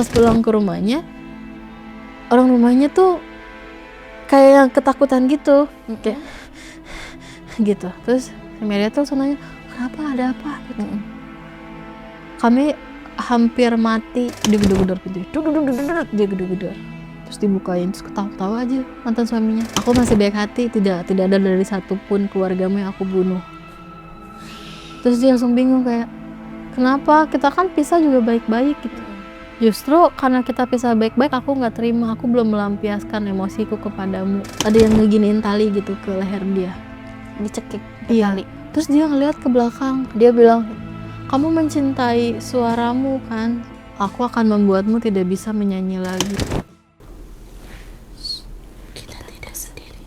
pas pulang ke rumahnya, orang rumahnya tuh kayak yang ketakutan gitu, kayak gitu. Terus Meria tuh langsung nanya, kenapa, ada apa gitu. Kami hampir mati, dia gedor-gedor pintu, dia gedor-gedor, terus dibukain, terus ketawa-tawa aja mantan suaminya. Aku masih baik hati, tidak ada dari satupun keluargamu yang aku bunuh. Terus dia langsung bingung kayak, kenapa, kita kan pisah juga baik-baik gitu. Justru karena kita pisah baik-baik, aku nggak terima, aku belum melampiaskan emosiku kepadamu. Ada yang ngeginiin tali gitu ke leher dia, dicekik tali. Terus dia ngeliat ke belakang, dia bilang, kamu mencintai suaramu kan? Aku akan membuatmu tidak bisa menyanyi lagi. Kita tidak sendiri.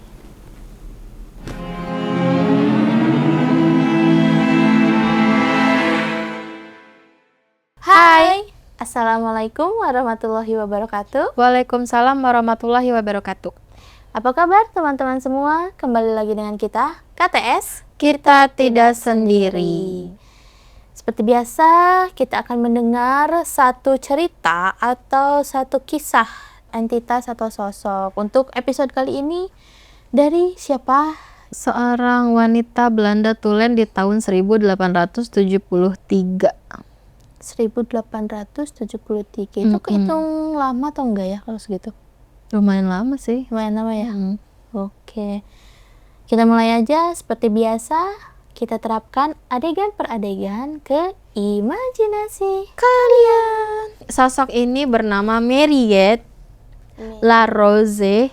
Hai, Assalamualaikum warahmatullahi wabarakatuh. Waalaikumsalam warahmatullahi wabarakatuh. Apa kabar teman-teman semua? Kembali lagi dengan kita, KTS. Kita tidak sendiri. Seperti biasa, kita akan mendengar satu cerita atau satu kisah entitas atau sosok. Untuk episode kali ini, dari siapa? Seorang wanita Belanda tulen di tahun 1873. 1873. Itu kehitung lama atau enggak ya kalau segitu? Lumayan lama sih. Lumayan lama ya? Oke. Kita mulai aja seperti biasa. Kita terapkan adegan per adegan ke imajinasi kalian. Sosok ini bernama Mariette La Rose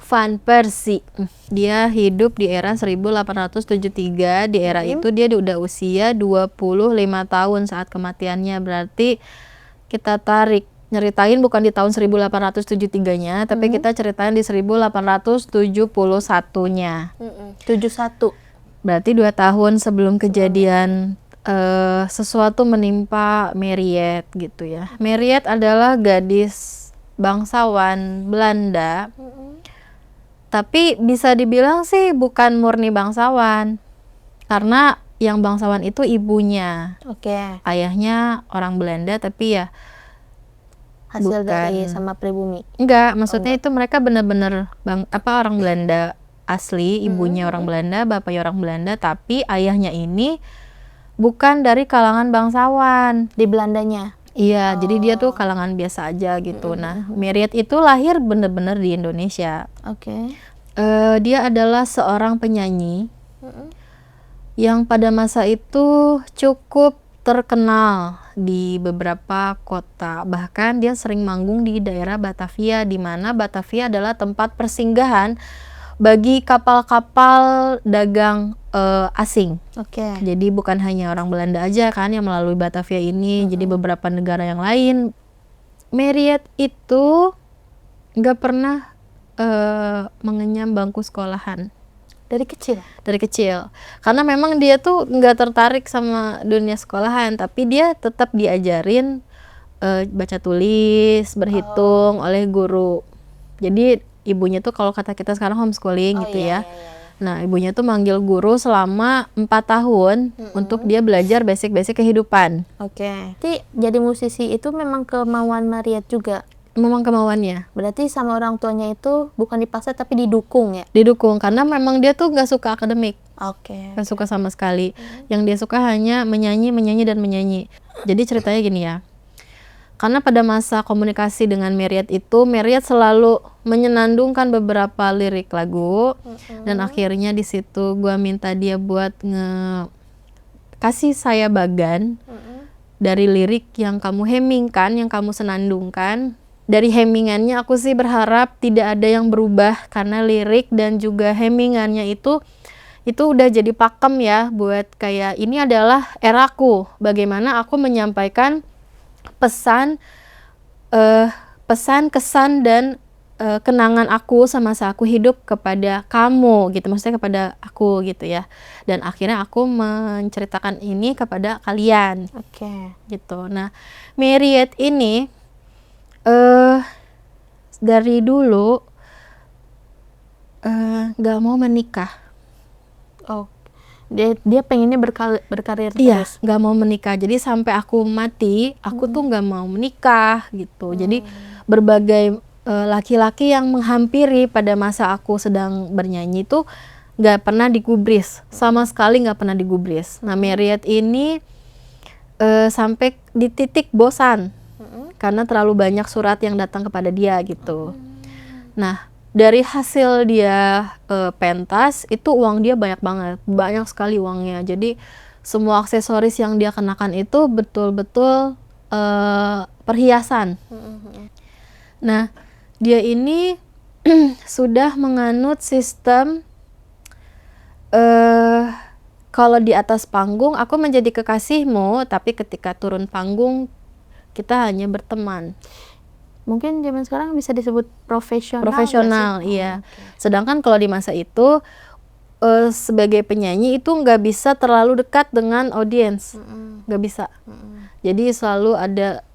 Van Persie. Dia hidup di era 1873. Di era itu dia udah usia 25 tahun saat kematiannya. Berarti kita tarik, nyeritain bukan di tahun 1873-nya, tapi kita ceritain di 1871-nya. 71. Berarti 2 tahun sebelum kejadian sesuatu menimpa Mariette gitu ya. Mariette adalah gadis bangsawan Belanda, tapi bisa dibilang sih bukan murni bangsawan, karena yang bangsawan itu ibunya. Oke. Ayahnya orang Belanda, tapi ya Hasil dari bukan. sama pribumi. Enggak, maksudnya itu mereka bener-bener orang Belanda asli, ibunya orang Belanda, bapaknya orang Belanda, tapi ayahnya ini bukan dari kalangan bangsawan. Di Belandanya? Iya, jadi dia tuh kalangan biasa aja gitu. Nah, Mariette itu lahir bener-bener di Indonesia. Oke. Dia adalah seorang penyanyi yang pada masa itu cukup terkenal di beberapa kota. Bahkan dia sering manggung di daerah Batavia, di mana Batavia adalah tempat persinggahan bagi kapal-kapal dagang asing. Oke. Jadi bukan hanya orang Belanda aja kan yang melalui Batavia ini, jadi beberapa negara yang lain. Mariette itu nggak pernah mengenyam bangku sekolahan. Dari kecil? Dari kecil. Karena memang dia tuh nggak tertarik sama dunia sekolahan, tapi dia tetap diajarin baca tulis, berhitung oleh guru. Jadi ibunya tuh kalau kata kita sekarang homeschooling gitu ya. Nah, ibunya tuh manggil guru selama 4 tahun untuk dia belajar basic-basic kehidupan. Oke. Jadi jadi musisi itu memang kemauan Mariette juga? Memang kemauannya. Berarti sama orang tuanya itu bukan dipaksa tapi didukung ya? Didukung, karena memang dia tuh nggak suka akademik. Oke. Nggak suka sama sekali. Yang dia suka hanya menyanyi, dan menyanyi. Jadi ceritanya gini ya. Karena pada masa komunikasi dengan Mariette itu, Mariette selalu menyenandungkan beberapa lirik lagu, dan akhirnya di situ gue minta dia buat kasih saya bagan dari lirik yang kamu hemingkan, yang kamu senandungkan. Dari hemingannya aku sih berharap tidak ada yang berubah, karena lirik dan juga hemingannya itu udah jadi pakem ya, buat kayak ini adalah eraku, bagaimana aku menyampaikan pesan, kesan dan kenangan aku semasa aku hidup kepada kamu gitu, maksudnya kepada aku gitu ya. Dan akhirnya aku menceritakan ini kepada kalian. Oke. Gitu. Nah, Mariette ini dari dulu nggak mau menikah. Oh, Dia pengennya berkarir Iya, terus. nggak mau menikah. Jadi sampai aku mati, aku tuh nggak mau menikah gitu. Jadi berbagai laki-laki yang menghampiri pada masa aku sedang bernyanyi itu nggak pernah digubris, sama sekali nggak pernah digubris. Nah, Marriott ini sampai di titik bosan karena terlalu banyak surat yang datang kepada dia gitu. Nah, dari hasil dia pentas itu uang dia banyak banget, banyak sekali uangnya. Jadi semua aksesoris yang dia kenakan itu betul-betul perhiasan. Nah, dia ini sudah menganut sistem kalau di atas panggung aku menjadi kekasihmu, tapi ketika turun panggung kita hanya berteman. Mungkin zaman sekarang bisa disebut profesional. Profesional, nggak sih? iya. Okay. Sedangkan kalau di masa itu sebagai penyanyi itu nggak bisa terlalu dekat dengan audiens, nggak bisa. Jadi selalu ada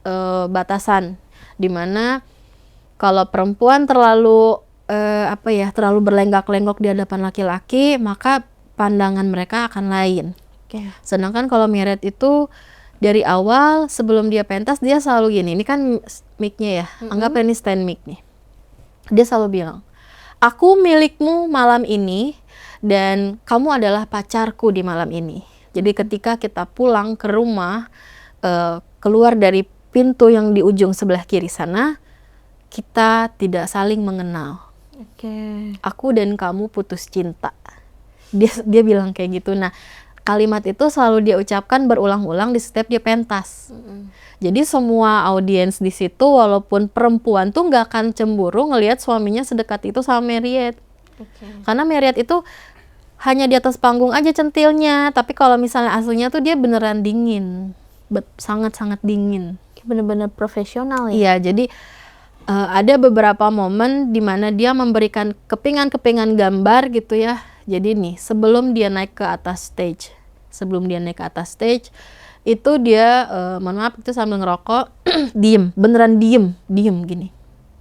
batasan, dimana kalau perempuan terlalu terlalu berlenggak-lenggok di hadapan laki-laki, maka pandangan mereka akan lain. Okay. Sedangkan kalau Marriott itu dari awal sebelum dia pentas dia selalu gini, ini kan mic-nya ya, anggap ini stand mic nih. Dia selalu bilang, aku milikmu malam ini dan kamu adalah pacarku di malam ini. Jadi ketika kita pulang ke rumah, keluar dari pintu yang di ujung sebelah kiri sana, kita tidak saling mengenal. Okay. Aku dan kamu putus cinta. Dia bilang kayak gitu. Nah, kalimat itu selalu dia ucapkan berulang-ulang di setiap dia pentas. Jadi semua audiens di situ walaupun perempuan tuh nggak akan cemburu ngelihat suaminya sedekat itu sama Marriott. Okay. Karena Marriott itu hanya di atas panggung aja centilnya, tapi kalau misalnya aslinya tuh dia beneran dingin, sangat-sangat dingin. Bener-bener profesional ya. Iya, jadi ada beberapa momen di mana dia memberikan kepingan-kepingan gambar gitu ya. Jadi nih, sebelum dia naik ke atas stage, itu dia, mohon maaf itu sambil ngerokok, beneran diem gini.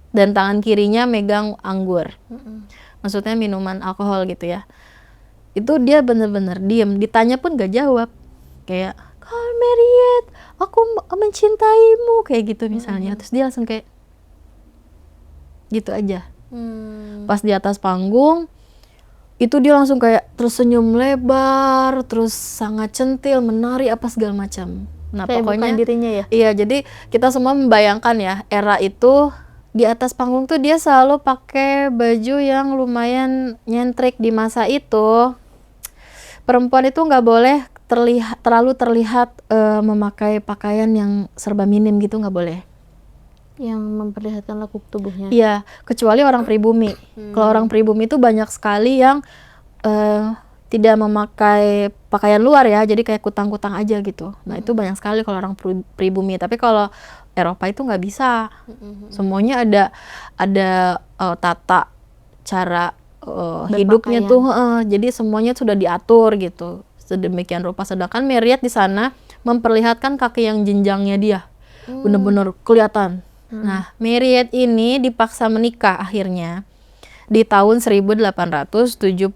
Dan tangan kirinya megang anggur, maksudnya minuman alkohol gitu ya. Itu dia bener-bener diem, ditanya pun gak jawab. Kayak, Marriott, aku mencintaimu, kayak gitu misalnya. Terus dia langsung kayak, gitu aja. Pas di atas panggung, itu dia langsung kayak tersenyum lebar, terus sangat centil, menari apa segala macam. Nah, kayak pokoknya bukan dirinya ya. Iya, jadi kita semua membayangkan ya, era itu di atas panggung tuh dia selalu pakai baju yang lumayan nyentrik. Di masa itu perempuan itu nggak boleh terlalu terlihat memakai pakaian yang serba minim gitu, nggak boleh. Yang memperlihatkan lekuk tubuhnya. Iya, kecuali orang pribumi. Kalau orang pribumi itu banyak sekali yang tidak memakai pakaian luar ya, jadi kayak kutang-kutang aja gitu. Nah, itu banyak sekali kalau orang pribumi. Tapi kalau Eropa itu nggak bisa. Semuanya ada tata cara hidupnya tuh, jadi semuanya sudah diatur gitu. Sedemikian rupa. Sedangkan Marriott di sana memperlihatkan kaki yang jenjangnya dia, bener-bener kelihatan. Nah, Marriott ini dipaksa menikah akhirnya di tahun 1872.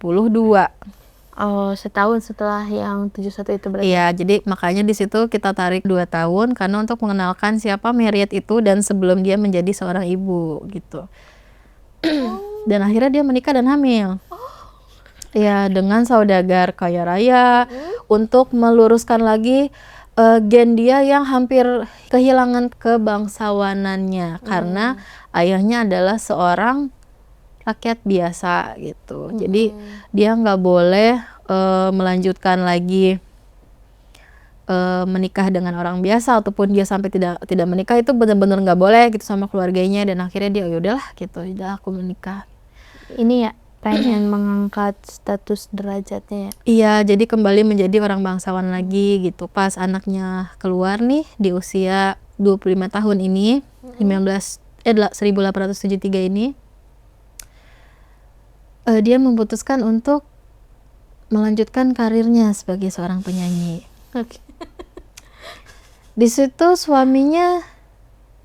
Oh, setahun setelah yang 71 itu berarti. Iya, jadi makanya di situ kita tarik 2 tahun karena untuk mengenalkan siapa Marriott itu dan sebelum dia menjadi seorang ibu gitu. Dan akhirnya dia menikah dan hamil. Ya, dengan saudagar kaya raya untuk meluruskan lagi gen dia yang hampir kehilangan kebangsawanannya karena ayahnya adalah seorang rakyat biasa gitu. Jadi dia nggak boleh melanjutkan lagi menikah dengan orang biasa, ataupun dia sampai tidak menikah itu benar-benar nggak boleh gitu sama keluarganya. Dan akhirnya dia yaudahlah gitu, udah aku menikah. Ini ya pengen mengangkat status derajatnya ya. Iya, jadi kembali menjadi orang bangsawan lagi gitu. Pas anaknya keluar nih di usia 25 tahun ini, 1873 ini, dia memutuskan untuk melanjutkan karirnya sebagai seorang penyanyi. Okay. Di situ suaminya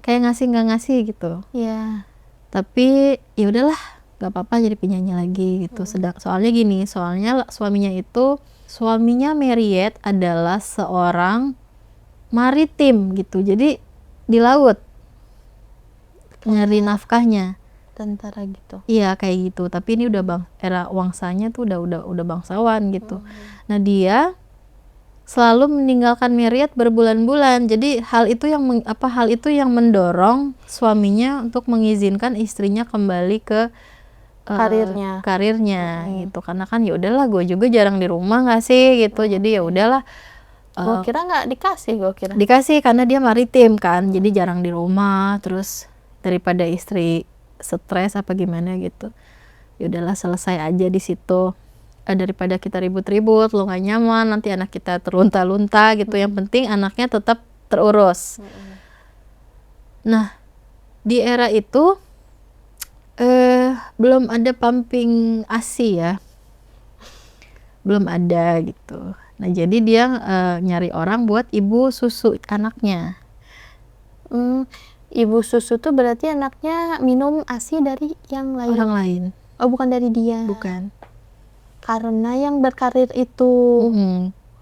kayak ngasih nggak ngasih gitu. Iya. Tapi ya udahlah, nggak apa-apa jadi penyanyi lagi gitu. Soalnya gini, soalnya suaminya itu suaminya Mariette adalah seorang maritim gitu, jadi di laut nyari nafkahnya. Tentara gitu. Iya kayak gitu, tapi ini udah era wangsanya tuh udah bangsawan gitu. Nah dia selalu meninggalkan Mariette berbulan-bulan, jadi hal itu yang mendorong suaminya untuk mengizinkan istrinya kembali ke karirnya gitu, karena kan ya udahlah gue juga jarang di rumah nggak sih gitu, jadi ya udahlah. Gue kira nggak dikasih, Dikasih karena dia maritim kan, jadi jarang di rumah, terus daripada istri stres apa gimana gitu, ya udahlah selesai aja di situ. Daripada kita ribut-ribut, lu gak nyaman, nanti anak kita terlunta-lunta gitu, yang penting anaknya tetap terurus. Nah di era itu belum ada pumping ASI ya, belum ada gitu. Nah jadi dia nyari orang buat ibu susu anaknya. Ibu susu tuh berarti anaknya minum ASI dari yang lain? Orang lain. Oh bukan dari dia? Bukan. Karena yang berkarir itu.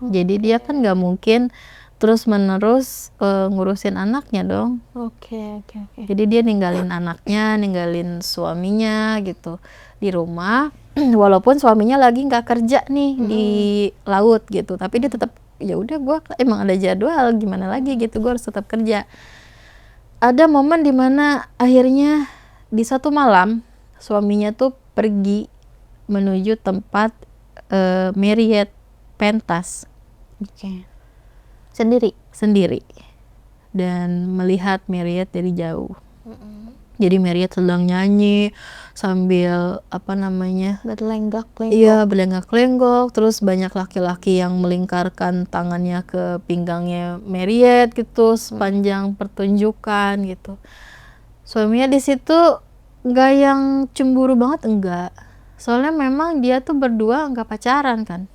Jadi dia kan gak mungkin terus-menerus ngurusin anaknya dong. Oke. Jadi dia ninggalin anaknya, ninggalin suaminya gitu di rumah. Walaupun suaminya lagi nggak kerja nih di laut gitu, tapi dia tetap ya udah, gue emang ada jadwal, gimana lagi gitu, gue harus tetap kerja. Ada momen dimana akhirnya di satu malam suaminya tuh pergi menuju tempat Mariette pentas. Sendiri dan melihat Mariette dari jauh. Jadi Mariette sedang nyanyi sambil berlenggak-lenggok. Iya, berlenggak-lenggok, terus banyak laki-laki yang melingkarkan tangannya ke pinggangnya Mariette gitu sepanjang pertunjukan gitu. Suaminya di situ nggak yang cemburu banget, enggak. Soalnya memang dia tuh berdua nggak pacaran kan.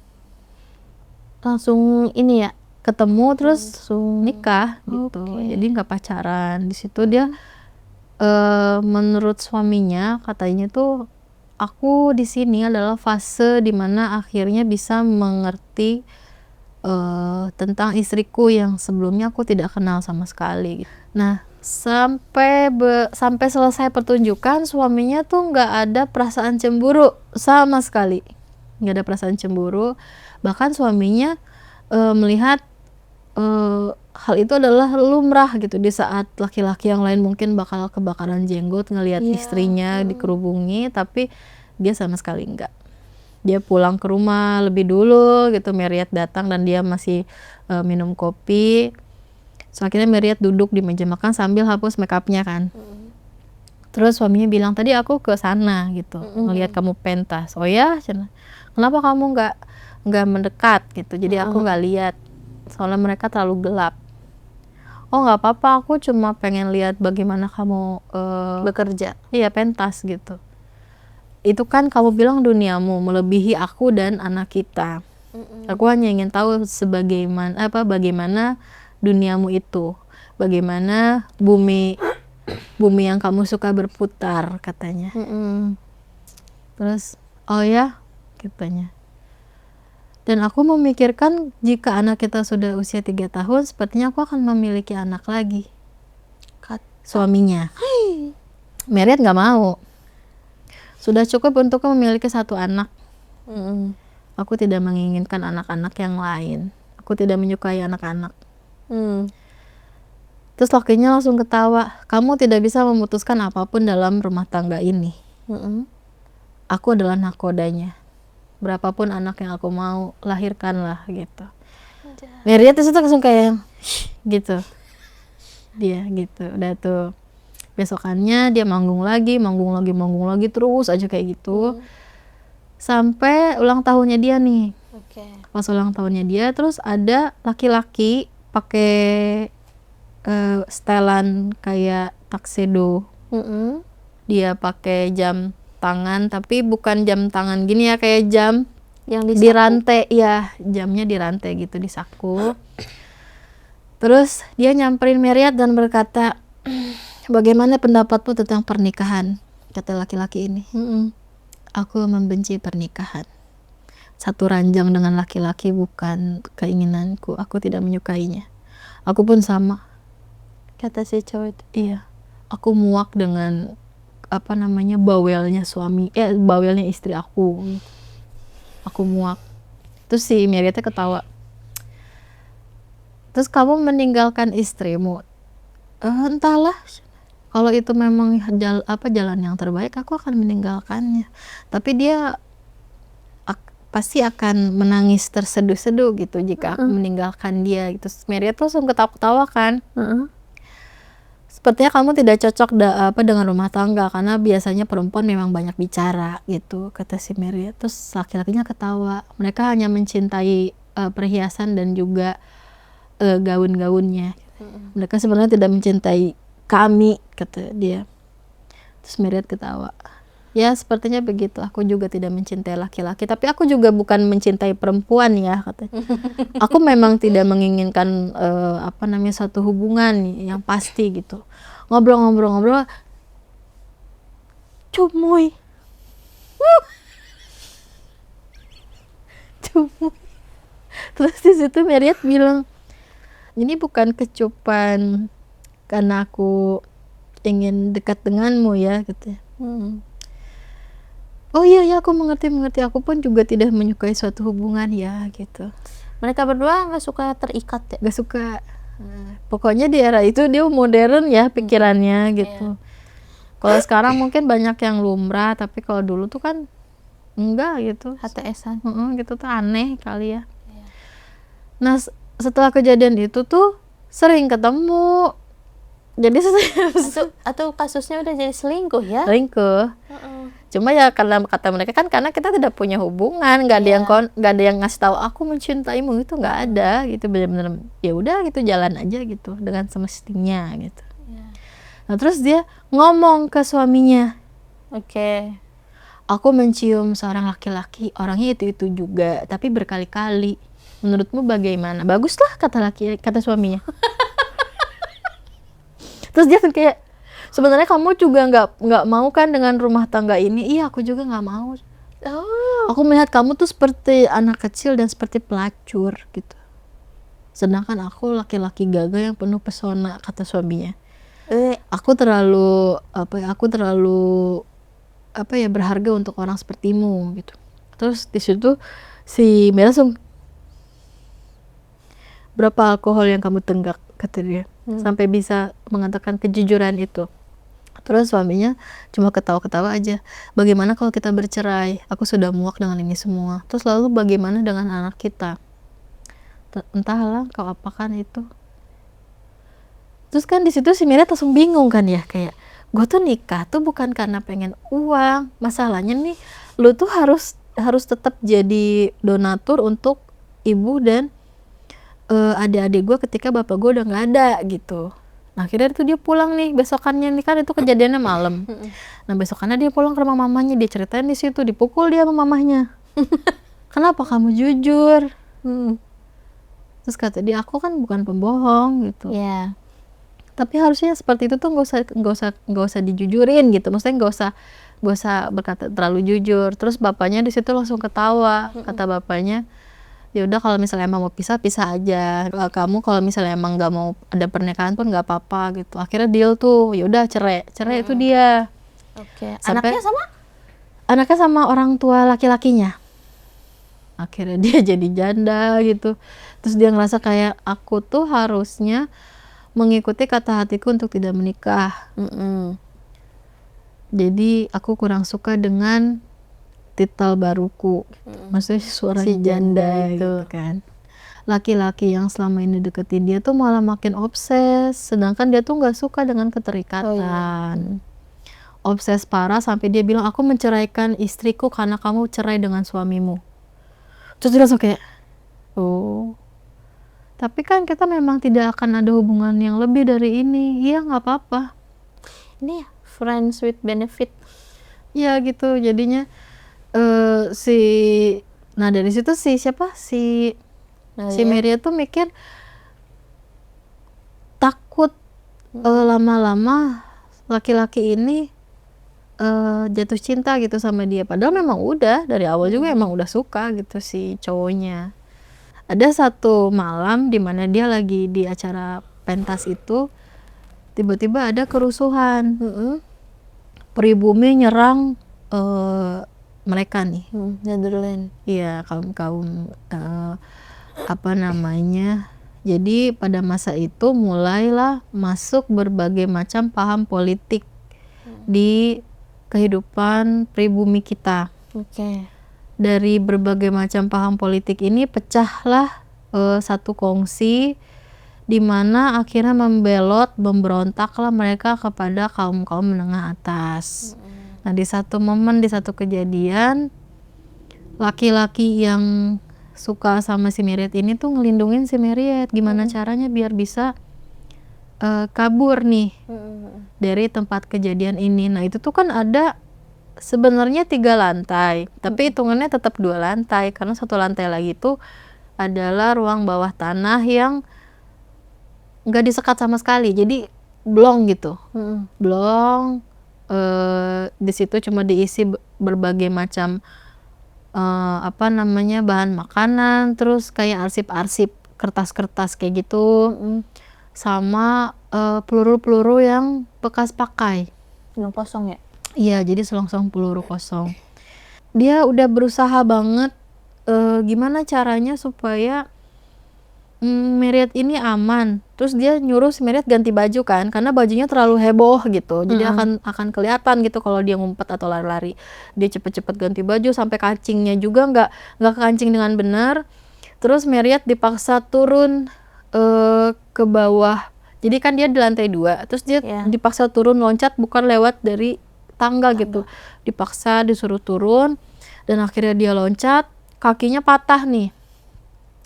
Langsung ini ya, ketemu terus nikah gitu. Jadi nggak pacaran. Di situ dia menurut suaminya katanya tuh, aku di sini adalah fase dimana akhirnya bisa mengerti tentang istriku yang sebelumnya aku tidak kenal sama sekali. Nah sampai selesai pertunjukan suaminya tuh nggak ada perasaan cemburu sama sekali, nggak ada perasaan cemburu. Bahkan suaminya melihat hal itu adalah lumrah gitu, di saat laki-laki yang lain mungkin bakal kebakaran jenggot ngelihat istrinya dikerubungi, tapi dia sama sekali enggak. Dia pulang ke rumah lebih dulu gitu, Mariette datang dan dia masih minum kopi. So akhirnya Mariette duduk di meja makan sambil hapus makeupnya kan. Terus suaminya bilang, tadi aku ke sana gitu, ngelihat kamu pentas. Oh ya, kenapa kamu nggak mendekat gitu? Jadi aku nggak lihat, soalnya mereka terlalu gelap. Oh nggak apa-apa, aku cuma pengen lihat bagaimana kamu bekerja. Iya, pentas gitu. Itu kan kamu bilang duniamu melebihi aku dan anak kita. Aku hanya ingin tahu bagaimana duniamu itu, bagaimana bumi yang kamu suka berputar katanya. Terus oh ya katanya. Dan aku memikirkan jika anak kita sudah usia 3 tahun, sepertinya aku akan memiliki anak lagi. Suaminya. Mariette nggak mau. Sudah cukup untuk memiliki 1 anak. Aku tidak menginginkan anak-anak yang lain. Aku tidak menyukai anak-anak. Terus lakinya langsung ketawa. Kamu tidak bisa memutuskan apapun dalam rumah tangga ini. Aku adalah nakodanya. Berapapun anak yang aku mau, lahirkanlah gitu. Mariette itu langsung kayak gitu. Dia gitu. Udah tuh besokannya dia manggung lagi terus aja kayak gitu. Sampai ulang tahunnya dia nih. Pas ulang tahunnya dia, terus ada laki-laki pakai setelan kayak tuxedo. Dia pakai jam tangan, tapi bukan jam tangan gini ya, kayak jam yang di rantai ya, jamnya di rantai gitu, di saku. Terus dia nyamperin Mariette dan berkata, bagaimana pendapatmu tentang pernikahan? Kata laki-laki ini. Aku membenci pernikahan. satu ranjang dengan laki-laki bukan keinginanku. Aku tidak menyukainya. Aku pun sama. Kata si cowok itu. Iya, aku muak dengan bawelnya bawelnya istri aku. Aku muak. Terus si Merietnya ketawa. Terus kamu meninggalkan istrimu? Entahlah. Kalau itu memang jalan yang terbaik, aku akan meninggalkannya. Tapi dia pasti akan menangis terseduh-seduh gitu jika aku meninggalkan dia gitu. Meriet tuh langsung ketawa-ketawa kan. Sepertinya kamu tidak cocok dengan rumah tangga karena biasanya perempuan memang banyak bicara gitu, kata si Meriet. Terus laki-lakinya ketawa. Mereka hanya mencintai perhiasan dan juga gaun-gaunnya. Mereka sebenarnya tidak mencintai kami, kata dia. Terus Meriet ketawa. Ya sepertinya begitu, aku juga tidak mencintai laki-laki, tapi aku juga bukan mencintai perempuan ya, katanya. Aku memang tidak menginginkan satu hubungan yang pasti gitu. Ngobrol-ngobrol cumoy. Cumoy. Terus di situ Meriet bilang, ini bukan kecupan karena aku ingin dekat denganmu ya, katanya. Oh iya aku mengerti, aku pun juga tidak menyukai suatu hubungan ya gitu. Mereka berdua nggak suka terikat ya? Nggak suka. Pokoknya di era itu dia modern ya pikirannya gitu. Kalau sekarang mungkin banyak yang lumrah, tapi kalau dulu tuh kan enggak gitu. HTS-an. Gitu tuh aneh kali ya. Nah setelah kejadian itu tuh sering ketemu. Jadi atau kasusnya udah jadi selingkuh ya? Selingkuh. Cuma ya karena kata mereka kan karena kita tidak punya hubungan, nggak ada yang ngasih tahu aku mencintaimu, itu nggak ada gitu, benar-benar ya udah gitu jalan aja gitu dengan semestinya gitu. Nah terus dia ngomong ke suaminya, aku mencium seorang laki-laki, orangnya itu juga tapi berkali-kali, menurutmu bagaimana? Baguslah, kata suaminya. Terus dia kayak, sebenarnya kamu juga nggak mau kan dengan rumah tangga ini? Iya aku juga nggak mau. Aku melihat kamu tuh seperti anak kecil dan seperti pelacur gitu. Sedangkan aku laki-laki gagah yang penuh pesona, kata suaminya. Aku terlalu berharga untuk orang sepertimu gitu. Terus di situ si Mel langsung, berapa alkohol yang kamu tenggak, kata dia, sampai bisa mengatakan kejujuran itu. Terus suaminya cuma ketawa-ketawa aja. Bagaimana kalau kita bercerai? Aku sudah muak dengan ini semua. Terus lalu bagaimana dengan anak kita? Entahlah kau apakan itu. Terus kan di situ si Mira langsung bingung kan ya, kayak gue tuh nikah tuh bukan karena pengen uang. Masalahnya nih, lu tuh harus tetap jadi donatur untuk ibu dan adik-adik gue ketika bapak gue udah nggak ada gitu. Nah akhirnya itu dia pulang nih besokannya, nih kan itu kejadiannya malam. Nah besokannya dia pulang ke rumah mamanya, dia ceritain di situ, dipukul dia sama mamahnya. Kenapa kamu jujur? Terus kata dia, aku kan bukan pembohong gitu. Tapi harusnya seperti itu tuh nggak usah dijujurin gitu. Maksudnya nggak usah berkata terlalu jujur. Terus bapaknya di situ langsung ketawa. Kata bapaknya, ya udah kalau misalnya emang mau pisah aja. Kamu kalau misalnya emang nggak mau ada pernikahan pun nggak apa-apa gitu. Akhirnya deal tuh, ya udah cerai itu dia. Anaknya sama orang tua laki-lakinya. Akhirnya dia jadi janda gitu. Terus dia ngerasa kayak aku tuh harusnya mengikuti kata hatiku untuk tidak menikah. Jadi aku kurang suka dengan titel baruku, maksudnya seorang janda gitu kan. Laki-laki yang selama ini deketin dia tuh malah makin obses, sedangkan dia tuh nggak suka dengan keterikatan. Obses parah sampai dia bilang, aku menceraikan istriku karena kamu cerai dengan suamimu. Terus dia langsung kayak, tapi kan kita memang tidak akan ada hubungan yang lebih dari ini. Iya nggak apa-apa. Ini friends with benefit. Ya gitu jadinya. Nah dari situ si Maria tuh mikir takut lama-lama laki-laki ini jatuh cinta gitu sama dia, padahal memang udah dari awal juga emang udah suka gitu si cowoknya. Ada satu malam dimana dia lagi di acara pentas itu, tiba-tiba ada kerusuhan, pribumi nyerang mereka nih, Netherlands. iya kaum apa namanya. Jadi pada masa itu mulailah masuk berbagai macam paham politik di kehidupan pribumi kita. Oke. Dari berbagai macam paham politik ini pecahlah satu kongsi di mana akhirnya memberontaklah mereka kepada kaum-kaum menengah atas. Nah, di satu momen, di satu kejadian, laki-laki yang suka sama si Mariet ini tuh ngelindungin si Mariet, gimana caranya biar bisa kabur nih dari tempat kejadian ini. Nah, itu tuh kan ada sebenarnya 3 lantai, tapi hitungannya tetap 2 lantai karena satu lantai lagi itu adalah ruang bawah tanah yang nggak disekat sama sekali, jadi blong gitu, blong. Di situ cuma diisi berbagai macam apa namanya bahan makanan, terus kayak arsip-arsip kertas-kertas kayak gitu, sama peluru-peluru yang bekas pakai. Yang kosong ya? Iya, jadi selongsong peluru kosong. Dia udah berusaha banget gimana caranya supaya Mariet ini aman. Terus dia nyuruh si Mariet ganti baju kan, karena bajunya terlalu heboh gitu. Jadi akan kelihatan gitu kalau dia ngumpet atau lari-lari. Dia cepet-cepet ganti baju sampai kancingnya juga nggak kekancing dengan benar. Terus Mariet dipaksa turun ke bawah. Jadi kan dia di lantai 2, terus dia dipaksa turun loncat, bukan lewat dari tangga gitu. Dipaksa disuruh turun dan akhirnya dia loncat, kakinya patah nih.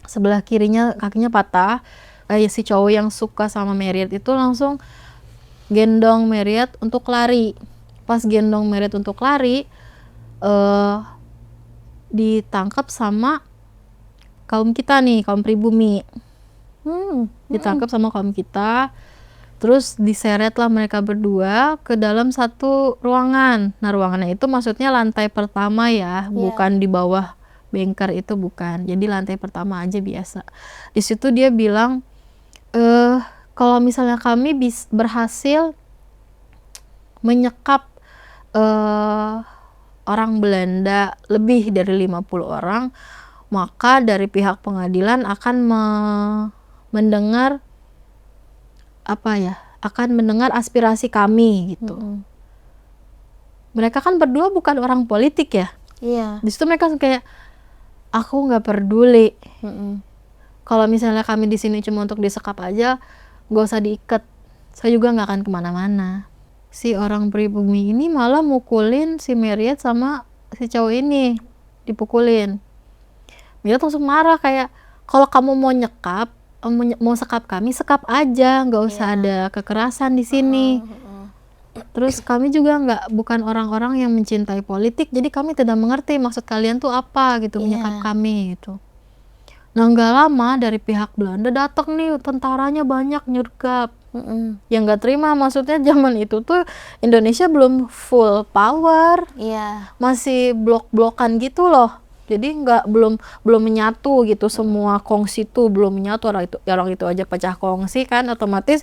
Sebelah kirinya kakinya patah. Si cowok yang suka sama Mariet itu langsung gendong Mariet untuk lari. Pas gendong Mariet untuk lari, ditangkap sama kaum kita nih, kaum pribumi. Ditangkap sama kaum kita, terus diseretlah mereka berdua ke dalam satu ruangan. Nah, ruangannya itu maksudnya lantai pertama ya, bukan di bawah bengker itu, bukan. Jadi lantai pertama aja biasa. Di situ dia bilang, kalau misalnya kami berhasil menyekap orang Belanda lebih dari 50 orang, maka dari pihak pengadilan akan mendengar aspirasi kami gitu. Mereka kan berdua bukan orang politik ya. Iya. Di situ mereka kayak, aku nggak peduli. Kalau misalnya kami di sini cuma untuk disekap aja, nggak usah diikat. Saya juga nggak akan kemana-mana. Si orang pribumi ini malah mukulin si Mariet sama si cowok ini, dipukulin. Mariet langsung marah kayak, kalau kamu mau nyekap, mau sekap kami, sekap aja, nggak usah ada kekerasan di sini. Terus kami juga bukan orang-orang yang mencintai politik, jadi kami tidak mengerti maksud kalian tuh apa gitu, menyekap kami gitu. Nah, nggak lama dari pihak Belanda datang nih, tentaranya banyak nyergap. Yang nggak terima, maksudnya zaman itu tuh Indonesia belum full power, masih blok-blokan gitu loh. Jadi belum menyatu gitu, semua kongsi tuh belum menyatu. Orang itu aja pecah kongsi kan, otomatis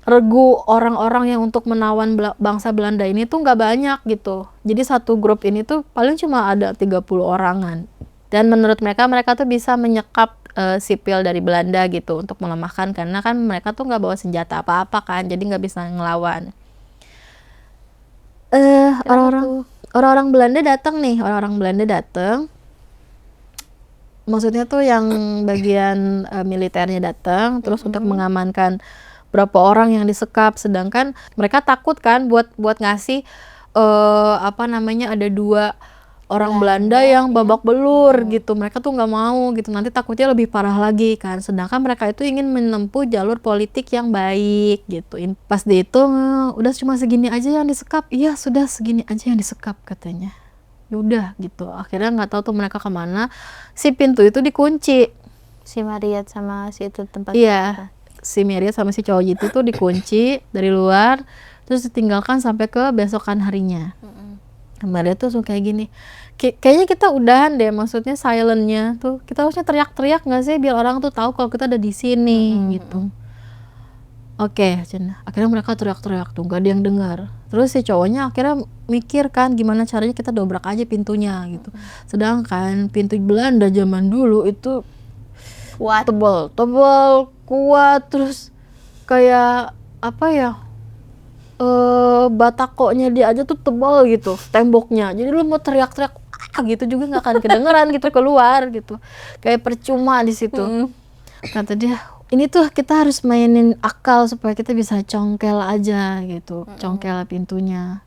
regu orang-orang yang untuk menawan bangsa Belanda ini tuh nggak banyak gitu. Jadi satu grup ini tuh paling cuma ada 30 orangan. Dan menurut mereka tuh bisa menyekap sipil dari Belanda gitu untuk melemahkan, karena kan mereka tuh nggak bawa senjata apa-apa kan, jadi nggak bisa ngelawan. Orang-orang Belanda datang, maksudnya tuh yang bagian militernya datang, terus untuk mengamankan berapa orang yang disekap, sedangkan mereka takut kan buat ngasih ada 2 orang Belanda yang babak belur gitu. Mereka tuh nggak mau gitu, nanti takutnya lebih parah lagi kan. Sedangkan mereka itu ingin menempuh jalur politik yang baik gitu. Pas dihitung, udah cuma segini aja yang disekap. Iya, sudah segini aja yang disekap katanya. Yaudah gitu. Akhirnya nggak tahu tuh mereka kemana. Si pintu itu dikunci. Si Mariet sama si itu tempat. Iya, si Mariet sama si cowok itu tuh dikunci dari luar. terus ditinggalkan sampai ke besokan harinya. Maria tuh langsung kayak gini, kayaknya kita udahan deh, maksudnya silentnya tuh kita harusnya teriak-teriak nggak sih biar orang tuh tahu kalau kita ada di sini gitu. Oke, akhirnya mereka teriak-teriak tuh, gak ada yang dengar. Terus si cowoknya akhirnya mikir kan gimana caranya kita dobrak aja pintunya gitu. Sedangkan pintu Belanda zaman dulu itu Kuat. tebal, kuat, terus kayak apa ya, batakonya dia aja tuh tebal gitu, temboknya. Jadi lu mau teriak-teriak gitu juga nggak akan kedengeran gitu keluar gitu. Kayak percuma di situ. Kata dia, ini tuh kita harus mainin akal supaya kita bisa congkel aja gitu, congkel pintunya.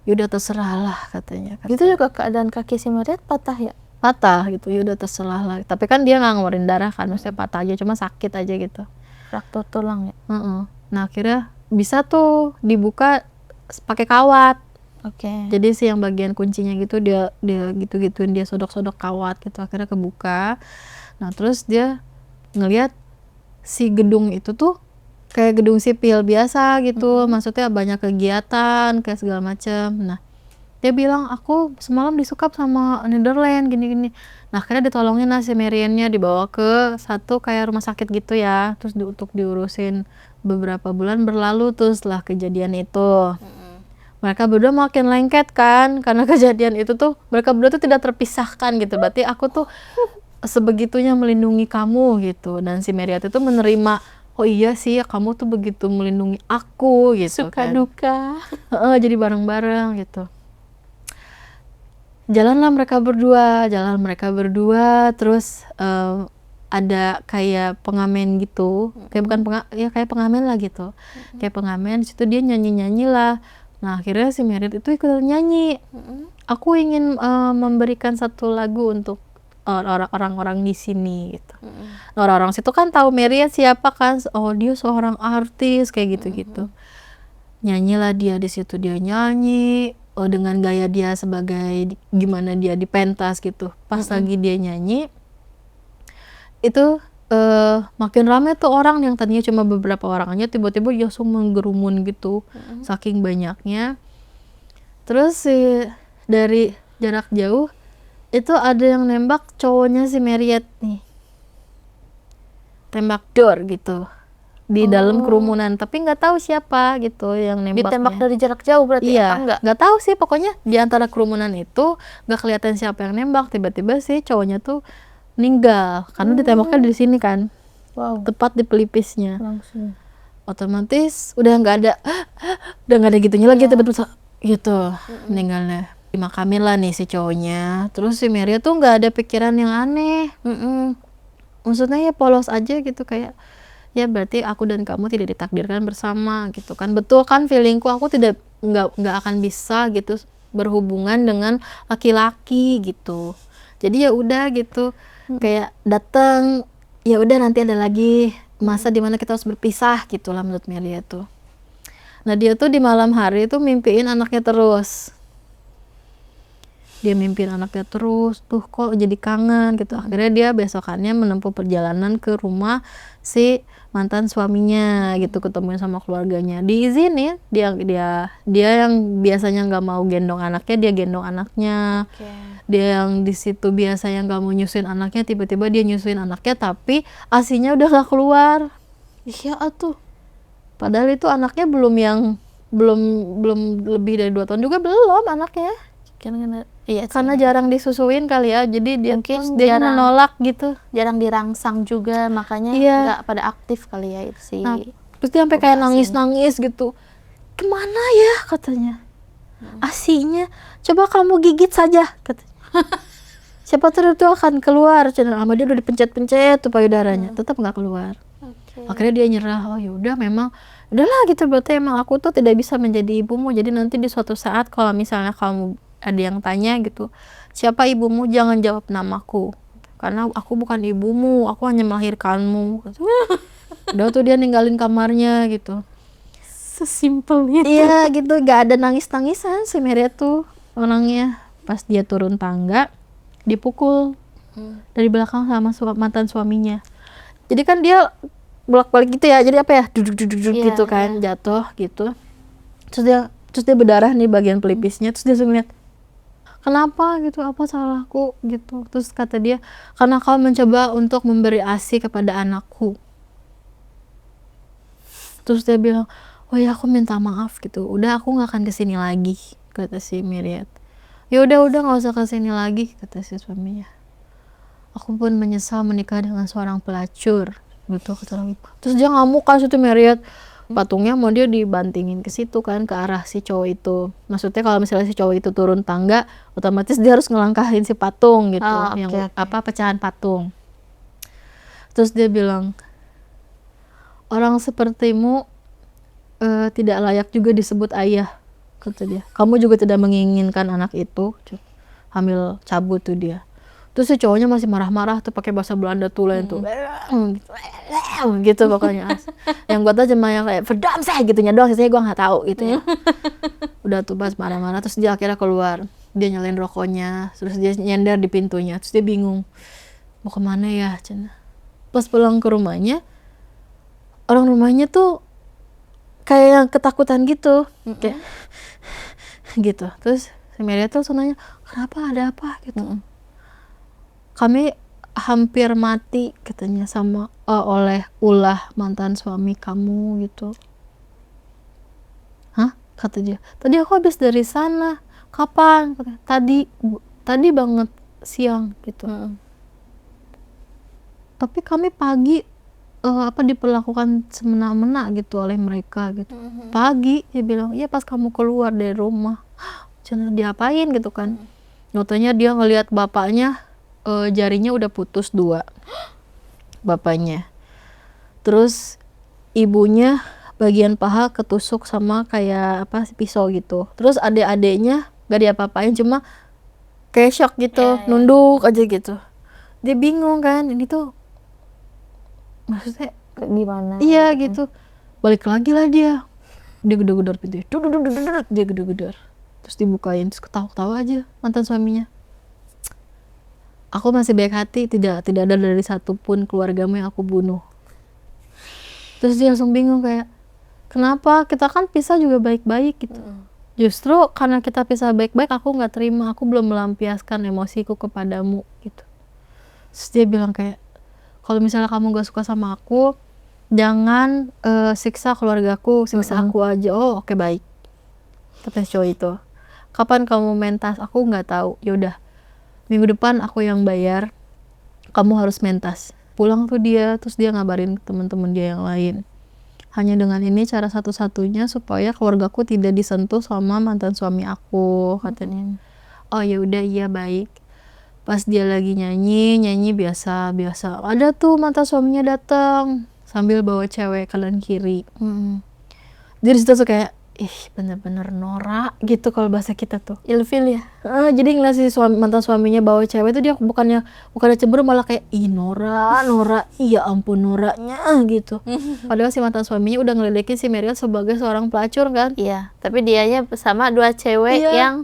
Yaudah terserah lah katanya. Gitu juga keadaan kaki si Mariat patah ya? Patah gitu, yaudah terserah lah. Tapi kan dia nggak ngeluarin darah kan, maksudnya patah aja, cuma sakit aja gitu. Fraktur tulang ya? Nah akhirnya bisa tuh dibuka pakai kawat. Oke. Jadi si yang bagian kuncinya gitu dia gitu-gituin, dia sodok-sodok kawat gitu, akhirnya kebuka. Nah terus dia ngelihat si gedung itu tuh kayak gedung sipil biasa gitu, maksudnya banyak kegiatan kayak segala macam. Nah dia bilang aku semalam disukap sama Netherlands gini-gini. Nah akhirnya ditolongin lah si Mariannya, dibawa ke satu kayak rumah sakit gitu ya, terus untuk diurusin. Beberapa bulan berlalu tuh setelah kejadian itu. Mereka berdua makin lengket kan, karena kejadian itu tuh mereka berdua tuh tidak terpisahkan gitu. Berarti aku tuh sebegitunya melindungi kamu gitu. Dan si Mariat itu menerima, oh iya sih kamu tuh begitu melindungi aku gitu. Suka kan. duka. Jadi bareng-bareng gitu. Jalan mereka berdua, terus ada kayak pengamen gitu, kayak bukan kayak pengamen lah gitu, kayak pengamen. Di situ dia nyanyi lah. Nah akhirnya si Mariat itu ikut nyanyi. Aku ingin memberikan satu lagu untuk orang-orang di sini gitu. Nah, orang-orang situ kan tahu Mariat siapa kan, oh dia seorang artis kayak gitu-gitu. Nyanyilah dia di situ, dia nyanyi dengan gaya dia sebagai gimana dia di pentas gitu. Pas lagi dia nyanyi itu makin ramai tuh orang yang tadinya cuma beberapa orang aja, tiba-tiba langsung menggerumun gitu, saking banyaknya. Terus dari jarak jauh itu ada yang nembak cowoknya si Mariat nih, tembak dor gitu di dalam kerumunan, tapi nggak tahu siapa gitu yang nembaknya. Ditembak dari jarak jauh berarti? Iya, nggak tahu sih, pokoknya di antara kerumunan itu nggak kelihatan siapa yang nembak. Tiba-tiba sih cowoknya tuh meninggal karena ditembaknya di sini kan. Wow. Tepat di pelipisnya. Langsung. Otomatis udah nggak ada gitunya lagi, tiba-tiba gitu meninggalnya. Dimakamin lah nih si cowoknya. Terus si Maria tuh nggak ada pikiran yang aneh. Maksudnya ya polos aja gitu, kayak ya berarti aku dan kamu tidak ditakdirkan bersama gitu kan. Betul kan feelingku, aku nggak akan bisa gitu berhubungan dengan laki-laki gitu. Jadi ya udah gitu. Kayak datang, ya udah nanti ada lagi masa dimana kita harus berpisah gitulah menurut Melia tuh. Nah dia tuh di malam hari tuh mimpiin anaknya terus. Dia mimpiin anaknya terus, tuh kok jadi kangen gitu. Akhirnya dia besokannya menempuh perjalanan ke rumah si mantan suaminya gitu, ketemuin sama keluarganya. Diizinin, dia yang biasanya nggak mau gendong anaknya, dia gendong anaknya. Dia yang di situ biasanya nggak mau nyusuin anaknya, tiba-tiba dia nyusuin anaknya, tapi asinya udah nggak keluar. Iya tuh. Padahal itu anaknya belum lebih dari 2 tahun juga belum anaknya. Karena jarang disusuin kali ya, jadi dia mungkin dia menolak gitu, jarang dirangsang juga, makanya nggak pada aktif kali ya itu sih. Nah, terus dia sampai kayak nangis gitu, kemana ya katanya, asinya, coba kamu gigit saja katanya. Siapa tahu itu akan keluar. Sama dia udah dipencet-pencet tuh payudaranya, tetap nggak keluar. Akhirnya dia nyerah, oh yaudah memang udahlah gitu, berarti emang aku tuh tidak bisa menjadi ibumu. Jadi nanti di suatu saat kalau misalnya kamu ada yang tanya gitu, siapa ibumu, jangan jawab namaku, karena aku bukan ibumu, aku hanya melahirkanmu. Udah tuh dia ninggalin kamarnya gitu. Sesimpel itu. Iya gitu, gak ada nangis-nangisan si Maria tuh orangnya. Pas dia turun tangga dipukul dari belakang sama mantan suaminya. Jadi kan dia bolak-balik gitu ya, jadi apa ya, duduk gitu kan, jatuh gitu. terus dia berdarah nih bagian pelipisnya, terus dia langsung lihat, kenapa gitu, apa salahku gitu. Terus kata dia, karena kau mencoba untuk memberi ASI kepada anakku. Terus dia bilang, oh ya aku minta maaf gitu, udah aku nggak akan kesini lagi, kata si Miryat. Ya udah nggak usah kesini lagi, kata si suaminya. Aku pun menyesal menikah dengan seorang pelacur gitu, kata lagi. Terus dia ngamuk kan situ Miryat, patungnya mau dia dibantingin ke situ kan, ke arah si cowok itu. Maksudnya kalau misalnya si cowok itu turun tangga, otomatis dia harus ngelangkahin si patung gitu, yang apa pecahan patung. Terus dia bilang, orang sepertimu tidak layak juga disebut ayah, kata dia. Kamu juga tidak menginginkan anak itu hamil cabut tuh dia. Terus si cowoknya masih marah-marah tuh pakai bahasa Belanda tulen tuh gitu pokoknya. Yang gue tau cuma yang kayak verdam saya gitunya doang, sisanya gue nggak tahu gitu ya. Udah tuh pas marah-marah, terus dia akhirnya keluar, dia nyalain rokoknya, terus dia nyender di pintunya, terus dia bingung mau kemana ya Cina. Pas pulang ke rumahnya, orang rumahnya tuh kayak yang ketakutan gitu, kayak gitu. Terus si Meria tuh nanya, kenapa, ada apa gitu. Kami hampir mati katanya sama oleh ulah mantan suami kamu gitu. Hah? Kata dia, tadi aku habis dari sana. Kapan? Tadi banget siang gitu. Tapi kami pagi diperlakukan semena-mena gitu oleh mereka gitu. Pagi dia bilang, iya pas kamu keluar dari rumah. Jangan diapain gitu kan. Notanya dia ngelihat bapaknya jarinya udah putus 2 bapaknya. Terus ibunya bagian paha ketusuk sama kayak apa pisau gitu. Terus adik-adiknya gak diapa-apain, cuma kayak shock gitu, nunduk aja gitu. Dia bingung kan, ini tuh maksudnya gimana? Iya gitu. Balik lagi lah dia gedor-gedor pintu, dia gedor-gedor, terus dibukain, terus ketawa-ketawa aja mantan suaminya. Aku masih baik hati, tidak ada dari satupun keluargamu yang aku bunuh. Terus dia langsung bingung kayak, kenapa, kita kan pisah juga baik-baik gitu. Justru karena kita pisah baik-baik aku nggak terima, aku belum melampiaskan emosiku kepadamu gitu. Terus dia bilang kayak, kalau misalnya kamu gak suka sama aku, jangan siksa keluargaku, siksa aku aja. Oh oke, baik, kata cowok itu. Kapan kamu mentas? Aku nggak tahu. Yaudah, minggu depan aku yang bayar, kamu harus mentas. Pulang tuh dia, terus dia ngabarin teman-teman dia yang lain. Hanya dengan ini cara satu-satunya supaya keluargaku tidak disentuh sama mantan suami aku, katanya. Oh ya udah, iya baik. Pas dia lagi nyanyi biasa, ada tuh mantan suaminya datang sambil bawa cewek kanan kiri. Jadi situ tuh kayak, bener-bener norak gitu kalau bahasa kita tuh, ilfil ya. Jadi ngeliat si mantan suaminya bawa cewek itu dia bukannya cemburu, malah kayak norak, iya ampun noraknya gitu. Padahal si mantan suaminya udah ngeledekin si Meryl sebagai seorang pelacur kan. Iya, tapi dianya sama 2 cewek yang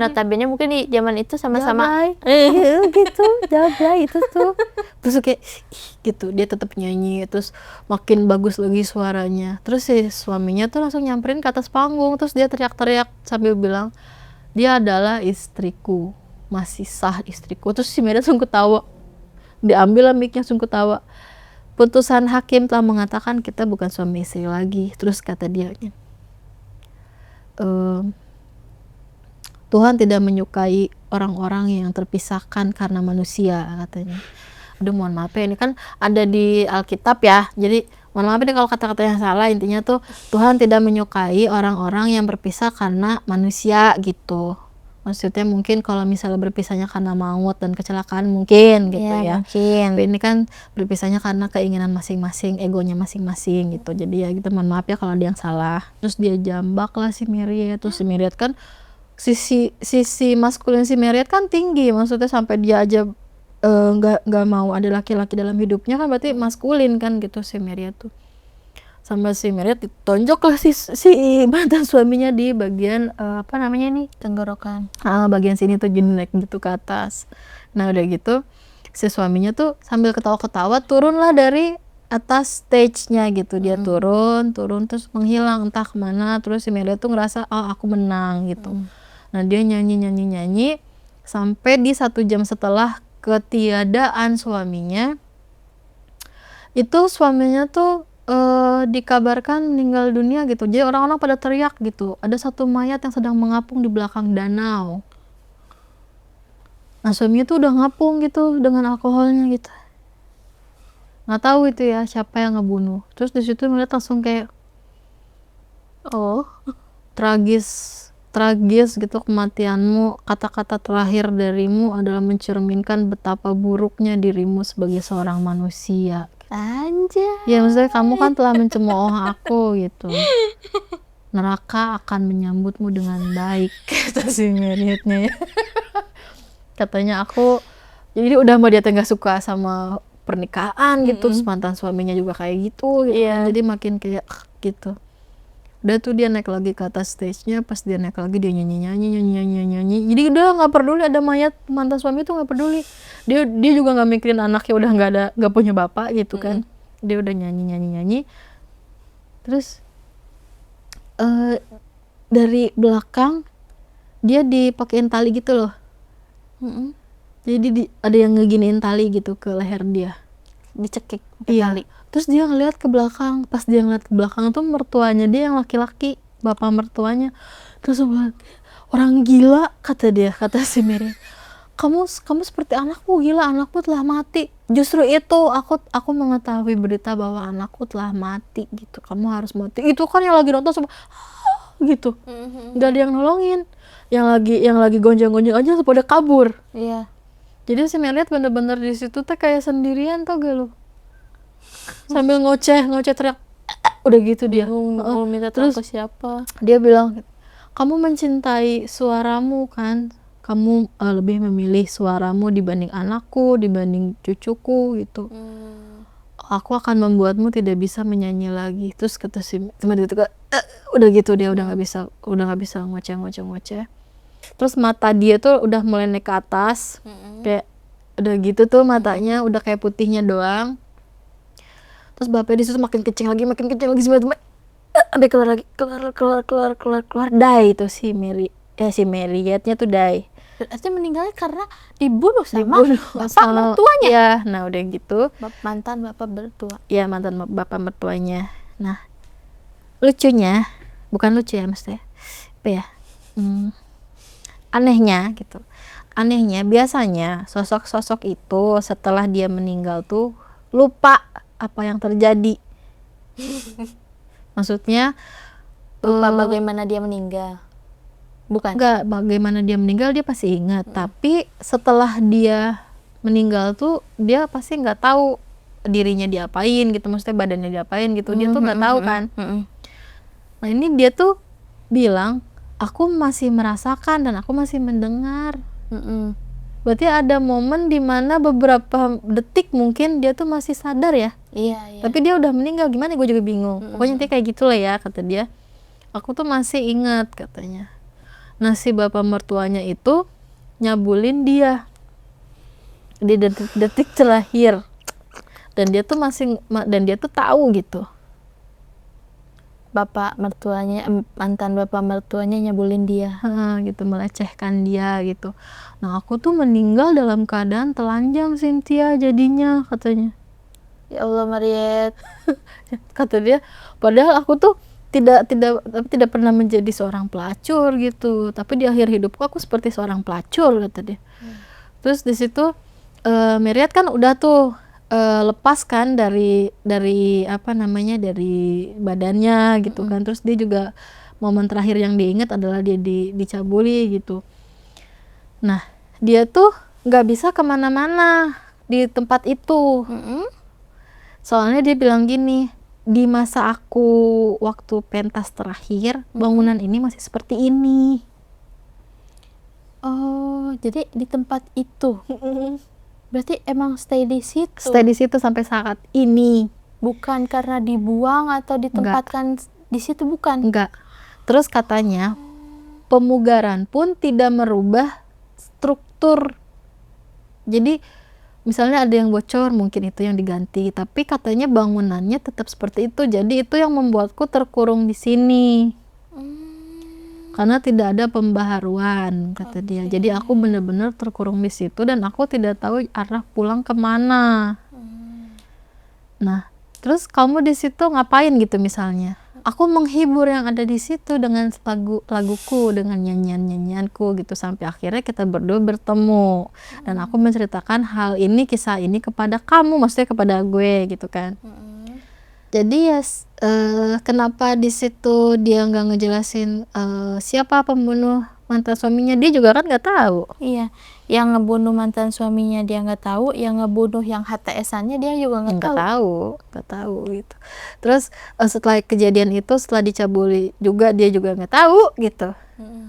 notabene mungkin di zaman itu sama-sama gitu, jablay itu tuh. Terus kayak gitu, dia tetap nyanyi, terus makin bagus lagi suaranya. Terus si suaminya tuh langsung nyamperin ke atas panggung, terus dia teriak-teriak sambil bilang, dia adalah istriku, masih sah istriku. Terus si Meryl langsung ketawa, diambil lah mic-nya, langsung ketawa. Putusan hakim telah mengatakan kita bukan suami istri lagi. Terus kata dia, Tuhan tidak menyukai orang-orang yang terpisahkan karena manusia, katanya. Aduh mohon maaf ya, ini kan ada di Alkitab ya, jadi mohon maaf ini kalau kata-katanya salah. Intinya tuh Tuhan tidak menyukai orang-orang yang berpisah karena manusia gitu. Maksudnya mungkin kalau misalnya berpisahnya karena maut dan kecelakaan mungkin gitu ya. Mungkin. Tapi ini kan berpisahnya karena keinginan masing-masing, egonya masing-masing gitu. Jadi ya gitu, mohon maaf ya kalau ada yang salah. Terus dia jambak lah si Miryat. Terus si Miryat kan sisi maskulin si Miryat kan tinggi, maksudnya sampai dia aja nggak mau ada laki-laki dalam hidupnya kan berarti maskulin kan gitu si Miryat tuh. Sama si Miryat ditonjok lah si mantan suaminya di bagian apa namanya nih, tenggorokan. Bagian sini tuh, jadi naik gitu ke atas. Nah udah gitu si suaminya tuh sambil ketawa-ketawa turun lah dari atas stage-nya gitu. Dia turun terus menghilang entah kemana. Terus si Melia tuh ngerasa oh aku menang gitu. Nah dia nyanyi sampai di 1 jam setelah ketiadaan suaminya, itu suaminya tuh dikabarkan meninggal dunia gitu. Jadi orang-orang pada teriak gitu, ada satu mayat yang sedang mengapung di belakang danau. Nah suaminya tuh udah ngapung gitu dengan alkoholnya gitu, nggak tahu itu ya siapa yang ngebunuh. Terus di situ melihat langsung kayak oh tragis gitu kematianmu, kata-kata terakhir darimu adalah mencerminkan betapa buruknya dirimu sebagai seorang manusia. Anjay. Ya maksudnya kamu kan telah mencemooh aku gitu, neraka akan menyambutmu dengan baik kata si Marriott-nya ya. Katanya aku jadi udah mah dia nggak suka sama pernikahan gitu, terus mantan suaminya juga kayak gitu kan. Jadi makin kayak gitu. Udah tuh dia naik lagi ke atas stage-nya, pas dia naik lagi dia nyanyi. Jadi udah nggak peduli ada mayat mantan suami tuh, nggak peduli. Dia juga nggak mikirin anaknya udah nggak punya bapak gitu kan. Dia udah nyanyi. Terus dari belakang dia dipakein tali gitu loh. Jadi ada yang ngeginiin tali gitu ke leher dia, Dicekik tali. Terus dia ngeliat ke belakang, pas dia ngeliat ke belakang tuh mertuanya dia yang laki-laki, bapak mertuanya. Terus orang gila kata si Mary, kamu seperti anakku, gila, anakku telah mati. Justru itu aku mengetahui berita bahwa anakku telah mati gitu, kamu harus mati. Itu kan yang lagi nonton semua gitu, nggak ada yang nolongin, yang lagi gonjang-gonjang aja pada kabur. Iya. Jadi si Marriott bener-bener di situ teh kayak sendirian tau gak lu, sambil ngoceh teriak udah gitu dia. Mau minta Terus ke siapa? dia bilang, kamu mencintai suaramu kan, kamu lebih memilih suaramu dibanding anakku, dibanding cucuku gitu. Aku akan membuatmu tidak bisa menyanyi lagi. Terus kata si teman itu udah gitu dia udah nggak bisa ngoceh. Terus mata dia tuh udah mulai naik ke atas, kayak udah gitu tuh matanya udah kayak putihnya doang. Terus bapaknya di situ makin kenceng lagi ada keluar die itu si Marriott-nya tuh die. Berarti meninggalnya karena dibunuh sama bapak mertuanya. Ya, nah udah gitu. Mantan bapak mertua. Ya, mantan bapak mertuanya. Nah, lucunya, bukan lucu ya maksudnya, apa ya? Anehnya biasanya sosok-sosok itu setelah dia meninggal tuh lupa apa yang terjadi. Maksudnya Lupa bagaimana dia meninggal. Bukan. Enggak, bagaimana dia meninggal dia pasti ingat, tapi setelah dia meninggal tuh dia pasti nggak tahu dirinya diapain gitu, maksudnya badannya diapain gitu, dia tuh nggak tahu kan. Nah ini dia tuh bilang, aku masih merasakan dan aku masih mendengar. Berarti ada momen dimana beberapa detik mungkin dia tuh masih sadar ya. Iya. Tapi dia udah meninggal, gimana gue juga bingung. Pokoknya intinya kayak gitulah ya kata dia. Aku tuh masih ingat katanya. Nah si bapak mertuanya itu nyabulin dia di detik-detik terakhir. Dan dia tuh tahu gitu. Mantan bapak mertuanya nyabulin dia. Gitu, melecehkan dia gitu. Nah aku tuh meninggal dalam keadaan telanjang Cynthia jadinya katanya. Ya Allah Marriott. Kata dia, padahal aku tuh tidak pernah menjadi seorang pelacur gitu, tapi di akhir hidupku aku seperti seorang pelacur kata dia. Terus di situ Marriott kan udah tuh lepas kan dari badannya gitu kan. Terus dia juga momen terakhir yang diingat adalah dia dicabuli gitu. Nah dia tuh nggak bisa kemana-mana di tempat itu. Soalnya dia bilang gini, di masa aku waktu pentas terakhir bangunan ini masih seperti ini. Oh, jadi di tempat itu. Berarti emang stay di situ. Stay di situ sampai saat ini. Bukan karena dibuang atau ditempatkan di situ, bukan? Enggak. Terus katanya pemugaran pun tidak merubah struktur. Jadi misalnya ada yang bocor, mungkin itu yang diganti, tapi katanya bangunannya tetap seperti itu. Jadi itu yang membuatku terkurung di sini. Karena tidak ada pembaharuan, kata dia. Jadi aku benar-benar terkurung di situ dan aku tidak tahu arah pulang kemana. Nah, terus kamu di situ ngapain gitu misalnya? Aku menghibur yang ada di situ dengan laguku, dengan nyanyianku gitu, sampai akhirnya kita berdua bertemu dan aku menceritakan hal ini, kisah ini kepada kamu, maksudnya kepada gue gitu kan. Jadi ya kenapa di situ dia nggak ngejelasin siapa pembunuh mantan suaminya, dia juga kan nggak tahu. Iya, yang ngebunuh mantan suaminya dia nggak tahu, yang ngebunuh yang HTS-annya dia juga nggak tahu gitu. Terus setelah kejadian itu, setelah dicabuli juga dia juga nggak tahu gitu.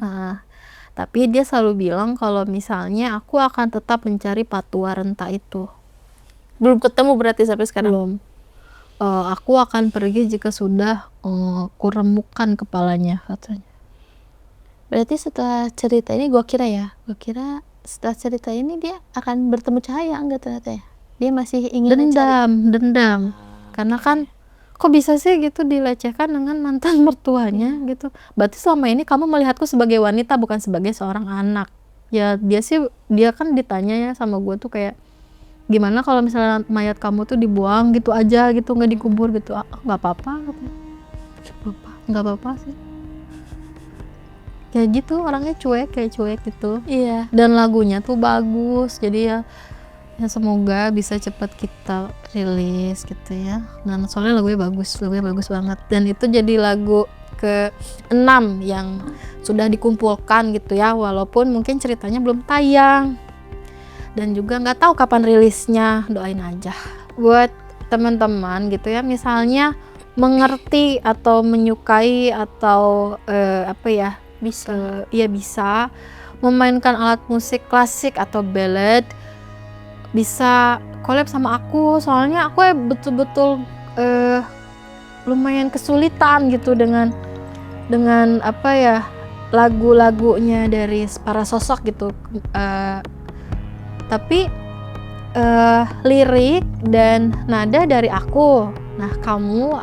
Nah, tapi dia selalu bilang kalau misalnya aku akan tetap mencari patua renta itu. Belum ketemu berarti sampai sekarang? Belum. Aku akan pergi jika sudah kuremukkan kepalanya, katanya. Berarti setelah cerita ini gue kira setelah cerita ini dia akan bertemu Cahaya, enggak ternyata ya? Dia masih ingin dendam. Karena kan kok bisa sih gitu dilecehkan dengan mantan mertuanya gitu. Berarti selama ini kamu melihatku sebagai wanita, bukan sebagai seorang anak. Ya dia kan ditanya ya sama gue tuh kayak, gimana kalau misalnya mayat kamu tuh dibuang gitu aja gitu, nggak dikubur gitu. Nggak apa-apa, nggak apa-apa sih. Kayak gitu, orangnya cuek gitu. Iya. Dan lagunya tuh bagus, jadi ya semoga bisa cepat kita rilis gitu ya. Dan soalnya lagunya bagus banget. Dan itu jadi lagu ke-6 yang sudah dikumpulkan gitu ya, walaupun mungkin ceritanya belum tayang. Dan juga nggak tahu kapan rilisnya, doain aja. Buat teman-teman gitu ya, misalnya mengerti atau menyukai atau bisa memainkan alat musik klasik atau ballad, bisa collab sama aku, soalnya aku betul-betul lumayan kesulitan gitu dengan lagu-lagunya dari para sosok gitu. Tapi lirik dan nada dari aku. Nah, kamu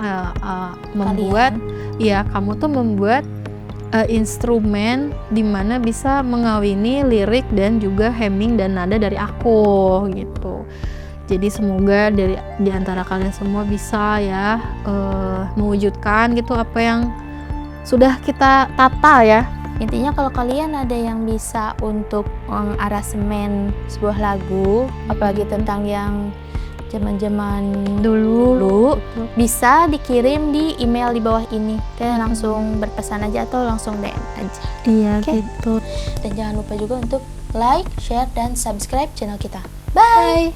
membuat instrumen dimana bisa mengawini lirik dan juga hemming dan nada dari aku gitu. Jadi semoga di antara kalian semua bisa ya mewujudkan gitu apa yang sudah kita tata ya. Intinya kalau kalian ada yang bisa untuk mengaransemen sebuah lagu, apalagi tentang yang zaman-zaman dulu, bisa dikirim di email di bawah ini. Kalian langsung berpesan aja atau langsung DM aja. Iya, gitu. Dan jangan lupa juga untuk like, share, dan subscribe channel kita. Bye!